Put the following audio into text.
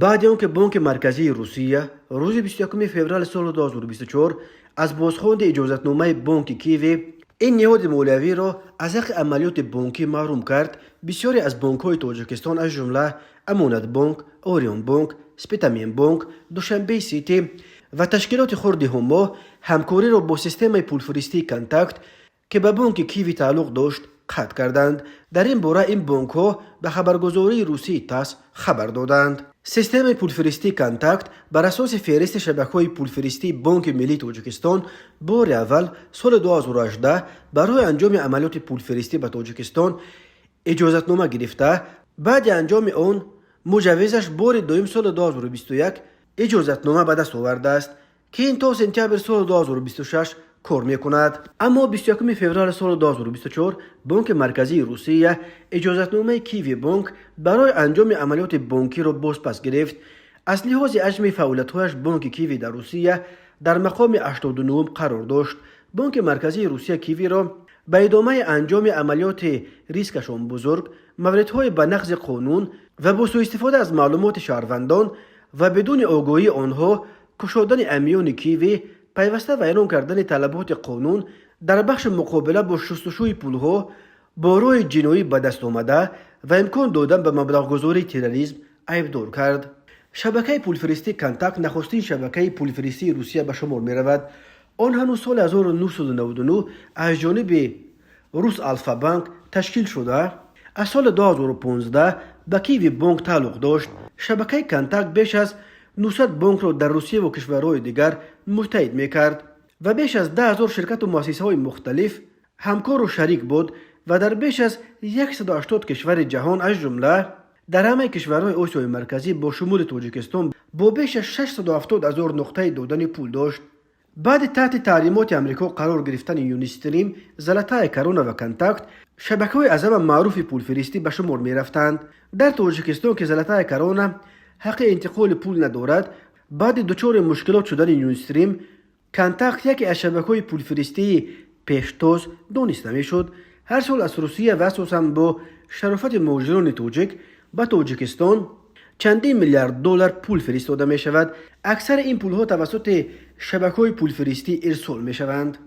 بعد آنکه بانک مرکزی روسیه روز 21 فوریه سال 2024 از بازخواند اجازتنامه بانک کیوی این نهاد مولوی را از حق عملیات بانکی محروم کرد، بسیاری از بانک‌های تاجیکستان از جمله امانت بانک، اوریون بانک، سپیتامین بانک، دوشنبه سیتی و تشکیلات خرد هما همکاری را با سیستم پولفرستی کانتاکت که به بانک کیوی تعلق داشت قطع کردند. در این باره این بانک ها به خبرگزاری روسی تاس خبر دادند. سیستم پولفرستی کانتاکت بر اساس فهرست شبکه‌های پولفرستی بانک ملی تاجیکستان بار اول سال 2018 برای انجام عملیات پولفرستی به تاجیکستان اجازتنامه گرفته، بعد انجام آن مجوزش بار دوم سال 2021 اجازتنامه به دست آورده است که این تا سپتامبر سال 2026 کار میکند. اما 21 فوریه سال 2024 بانک مرکزی روسیه اجازتنامه کیوی بانک برای انجام عملیات بانکی را بازپس گرفت. از لحاظ حجم فعالیت‌هایش بانک کیوی در روسیه در مقام 89 قرار داشت. بانک مرکزی روسیه کیوی را به ادامه انجام عملیات ریسکشان بزرگ، موردهای به نقض قانون و با سوء استفاده از معلومات شهروندان و بدون آگاهی آنها کشادن امیان کیوی، پیوسته و اعلان کردن طلبات قانون در بخش مقابله با شستشوی پولها با راه جنایی به دست آمده و امکان دادن به مبلغ گذاری تروریسم عیبدار کرد. شبکه پولفرستی کانتاکت نخستین شبکه پولفرستی روسیه به شمار می رود. آن هنوز سال 1999 از جانب روس آلفا بانک تشکیل شده. از سال 2015 به کیوی بانک تعلق داشت. شبکه کانتاکت بیش از 900 بانک را در روسیه و کشورهای دیگر متحد می کرد و بیش از 10,000 شرکت و مؤسسه های مختلف همکار و شریک بود و در بیش از 180 کشور جهان از جمله در همه کشورهای آسیای مرکزی با شمول تاجیکستان با بیش از 670,000 نقطه دادن پول داشت. بعد تحت تعلیمات امریکا قرار گرفتن یونیستریم، زلاتای کرونا و کانتاکت شبکه‌های اعظم معروف پولفرستی به شمار می رفتند. در تاجیکستان که زلاتای کرونا حق انتقال پول ندارد، بعد دچار مشکلات شدن یونیستریم، کانتاکت یکی از شبکه‌های پولفرستی پیشتاز دانسته می‌شد. هر سال از روسیه و اساساً با شرافت مهاجران تاجیک به تاجیکستان چندین میلیارد دلار پول فرستاده می شود. اکثر این پول‌ها توسط شبکه‌های پولفرستی ارسال می شوند.